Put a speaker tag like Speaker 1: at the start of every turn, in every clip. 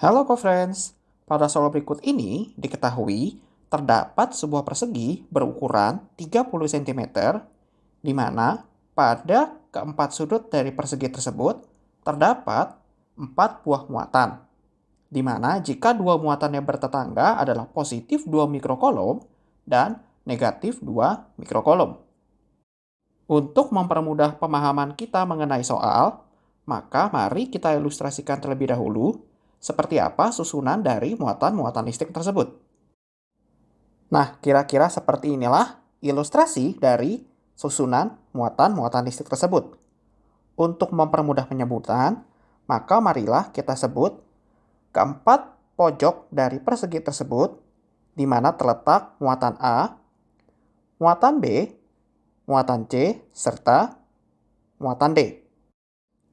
Speaker 1: Halo co-friends, pada soal berikut ini diketahui terdapat sebuah persegi berukuran 30 cm di mana pada keempat sudut dari persegi tersebut terdapat 4 buah muatan, di mana jika dua muatannya bertetangga adalah positif 2 mikrokolom dan negatif 2 mikrokolom. Untuk mempermudah pemahaman kita mengenai soal, maka mari kita ilustrasikan terlebih dahulu seperti apa susunan dari muatan-muatan listrik tersebut. Nah, kira-kira seperti inilah ilustrasi dari susunan muatan-muatan listrik tersebut. Untuk mempermudah penyebutan, maka marilah kita sebut keempat pojok dari persegi tersebut, di mana terletak muatan A, muatan B, muatan C, serta muatan D.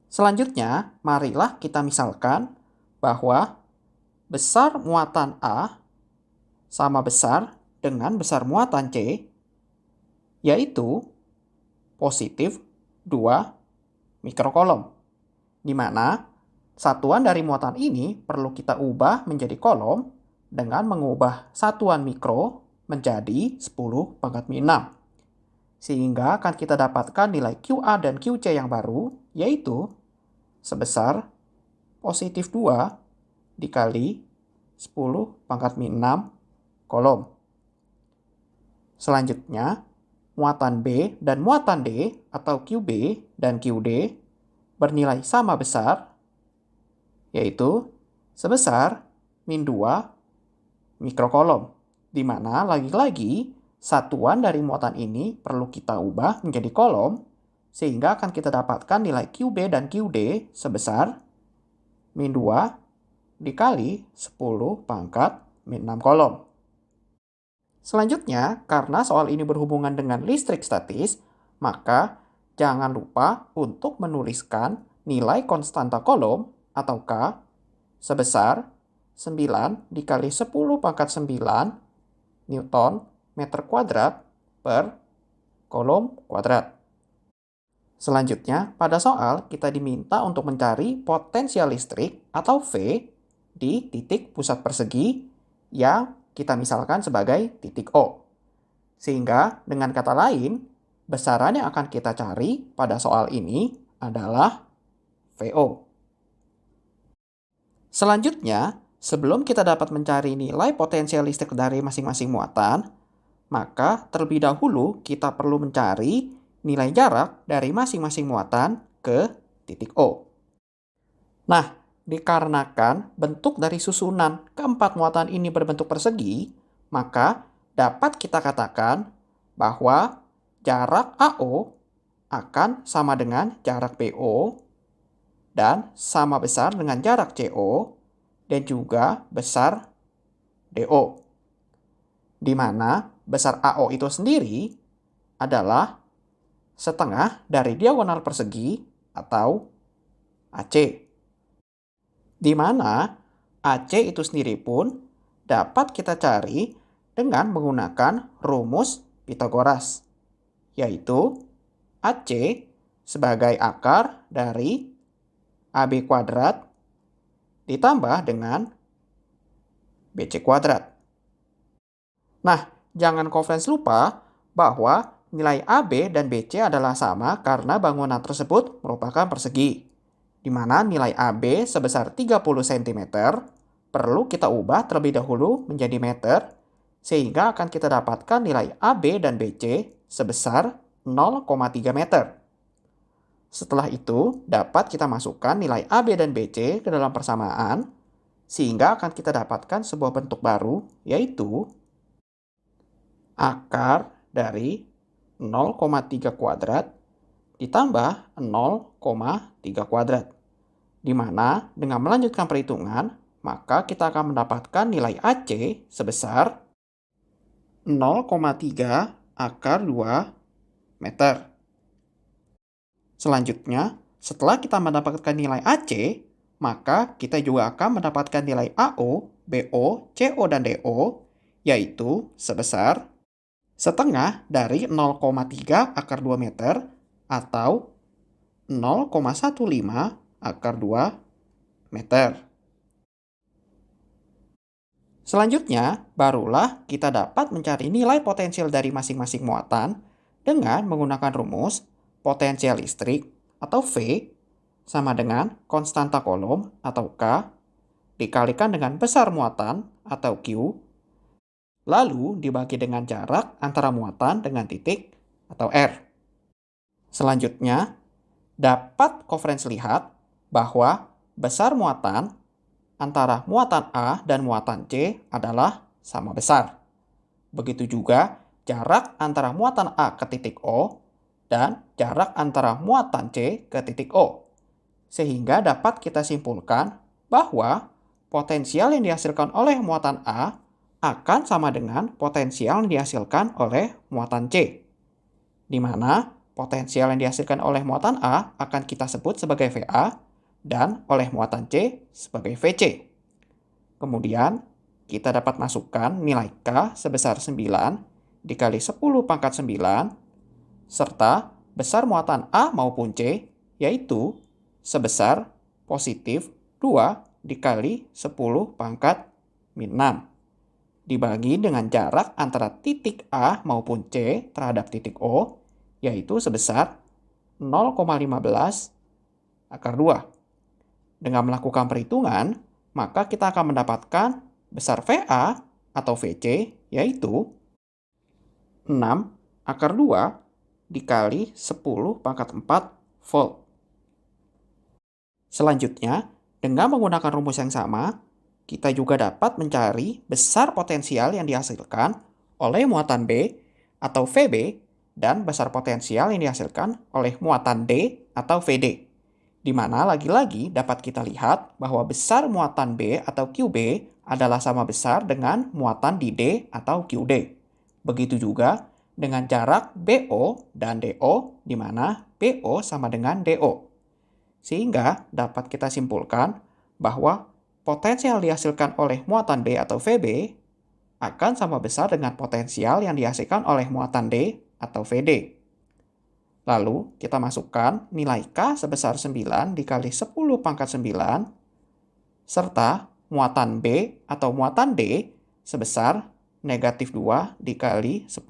Speaker 1: Selanjutnya, marilah kita misalkan bahwa besar muatan A sama besar dengan besar muatan C, yaitu positif 2 mikrokolom, di mana satuan dari muatan ini perlu kita ubah menjadi kolom dengan mengubah satuan mikro menjadi 10 pangkat min 6. Sehingga akan kita dapatkan nilai QA dan QC yang baru, yaitu sebesar positif 2 dikali 10 pangkat min 6 kolom. Selanjutnya, muatan B dan muatan D atau QB dan QD bernilai sama besar, yaitu sebesar min 2 mikrokolom, di mana lagi-lagi satuan dari muatan ini perlu kita ubah menjadi kolom, sehingga akan kita dapatkan nilai QB dan QD sebesar min 2 dikali 10 pangkat min 6 kolom. Selanjutnya, karena soal ini berhubungan dengan listrik statis, maka jangan lupa untuk menuliskan nilai konstanta kolom atau K sebesar 9 dikali 10 pangkat 9 Newton meter kuadrat per kolom kuadrat. Selanjutnya, pada soal kita diminta untuk mencari potensial listrik atau V di titik pusat persegi yang kita misalkan sebagai titik O. Sehingga dengan kata lain, besaran yang akan kita cari pada soal ini adalah VO. Selanjutnya, sebelum kita dapat mencari nilai potensial listrik dari masing-masing muatan, maka terlebih dahulu kita perlu mencari nilai jarak dari masing-masing muatan ke titik O. Nah, dikarenakan bentuk dari susunan keempat muatan ini berbentuk persegi, maka dapat kita katakan bahwa jarak AO akan sama dengan jarak BO dan sama besar dengan jarak CO dan juga besar DO. Di mana besar AO itu sendiri adalah setengah dari diagonal persegi atau AC. Di mana AC itu sendiri pun dapat kita cari dengan menggunakan rumus Pitagoras, yaitu AC sebagai akar dari AB kuadrat ditambah dengan BC kuadrat. Nah, jangan co-friends lupa bahwa nilai AB dan BC adalah sama karena bangunan tersebut merupakan persegi, di mana nilai AB sebesar 30 cm perlu kita ubah terlebih dahulu menjadi meter, sehingga akan kita dapatkan nilai AB dan BC sebesar 0,3 meter. Setelah itu, dapat kita masukkan nilai AB dan BC ke dalam persamaan, sehingga akan kita dapatkan sebuah bentuk baru, yaitu akar dari 0,3 kuadrat ditambah 0,3 kuadrat. Di mana dengan melanjutkan perhitungan, maka kita akan mendapatkan nilai AC sebesar 0,3 akar 2 meter. Selanjutnya, setelah kita mendapatkan nilai AC, maka kita juga akan mendapatkan nilai AO, BO, CO, dan DO, yaitu sebesar setengah dari 0,3 akar 2 meter atau 0,15 akar 2 meter. Selanjutnya, barulah kita dapat mencari nilai potensial dari masing-masing muatan dengan menggunakan rumus potensial listrik atau V sama dengan konstanta kolom atau K dikalikan dengan besar muatan atau Q, lalu dibagi dengan jarak antara muatan dengan titik atau R. Selanjutnya, dapat Konferensi lihat bahwa besar muatan antara muatan A dan muatan C adalah sama besar. Begitu juga jarak antara muatan A ke titik O dan jarak antara muatan C ke titik O. Sehingga dapat kita simpulkan bahwa potensial yang dihasilkan oleh muatan A akan sama dengan potensial yang dihasilkan oleh muatan C, di mana potensial yang dihasilkan oleh muatan A akan kita sebut sebagai VA dan oleh muatan C sebagai VC. Kemudian kita dapat masukkan nilai K sebesar 9 dikali 10 pangkat 9 serta besar muatan A maupun C yaitu sebesar positif 2 dikali 10 pangkat min 6 dibagi dengan jarak antara titik A maupun C terhadap titik O yaitu sebesar 0,15 akar 2. Dengan melakukan perhitungan, maka kita akan mendapatkan besar VA atau VC yaitu 6 akar 2 dikali 10 pangkat 4 volt. Selanjutnya, dengan menggunakan rumus yang sama, kita juga dapat mencari besar potensial yang dihasilkan oleh muatan B atau VB dan besar potensial yang dihasilkan oleh muatan D atau VD. Di mana lagi-lagi dapat kita lihat bahwa besar muatan B atau QB adalah sama besar dengan muatan di D atau QD. Begitu juga dengan jarak BO dan DO di mana BO sama dengan DO. Sehingga dapat kita simpulkan bahwa potensial dihasilkan oleh muatan B atau VB akan sama besar dengan potensial yang dihasilkan oleh muatan D atau VD. Lalu kita masukkan nilai K sebesar 9 dikali 10 pangkat 9 serta muatan B atau muatan D sebesar negatif 2 dikali 10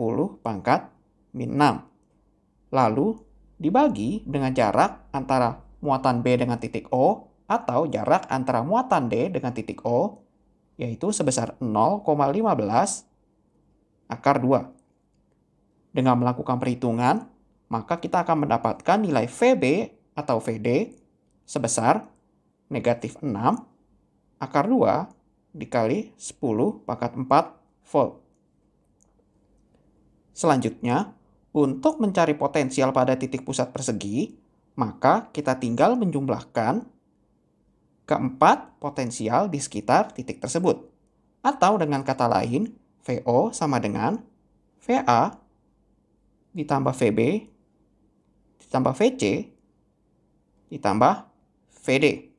Speaker 1: pangkat min 6. Lalu dibagi dengan jarak antara muatan B dengan titik O atau jarak antara muatan D dengan titik O yaitu sebesar 0,15 akar 2. Dengan melakukan perhitungan, maka kita akan mendapatkan nilai VB atau VD sebesar negatif 6 akar 2 dikali 10 pangkat 4 volt. Selanjutnya, untuk mencari potensial pada titik pusat persegi, maka kita tinggal menjumlahkan keempat potensial di sekitar titik tersebut. Atau dengan kata lain, VO sama dengan VA ditambah VB ditambah VC ditambah VD.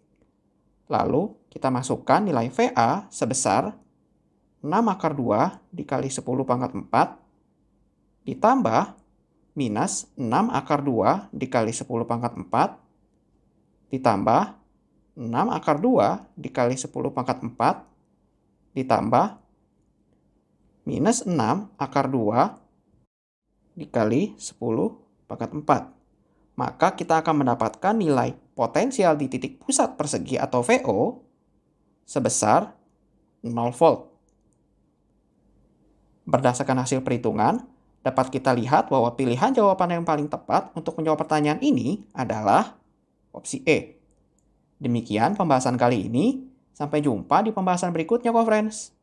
Speaker 1: Lalu kita masukkan nilai VA sebesar 6 akar 2 dikali 10 pangkat 4 ditambah minus 6 akar 2 dikali 10 pangkat 4 ditambah 6 akar 2 dikali 10 pangkat 4 ditambah minus 6 akar 2 dikali 10 pangkat 4. Maka kita akan mendapatkan nilai potensial di titik pusat persegi atau VO sebesar 0 volt. Berdasarkan hasil perhitungan, dapat kita lihat bahwa pilihan jawaban yang paling tepat untuk menjawab pertanyaan ini adalah opsi E. Demikian pembahasan kali ini. Sampai jumpa di pembahasan berikutnya, friends.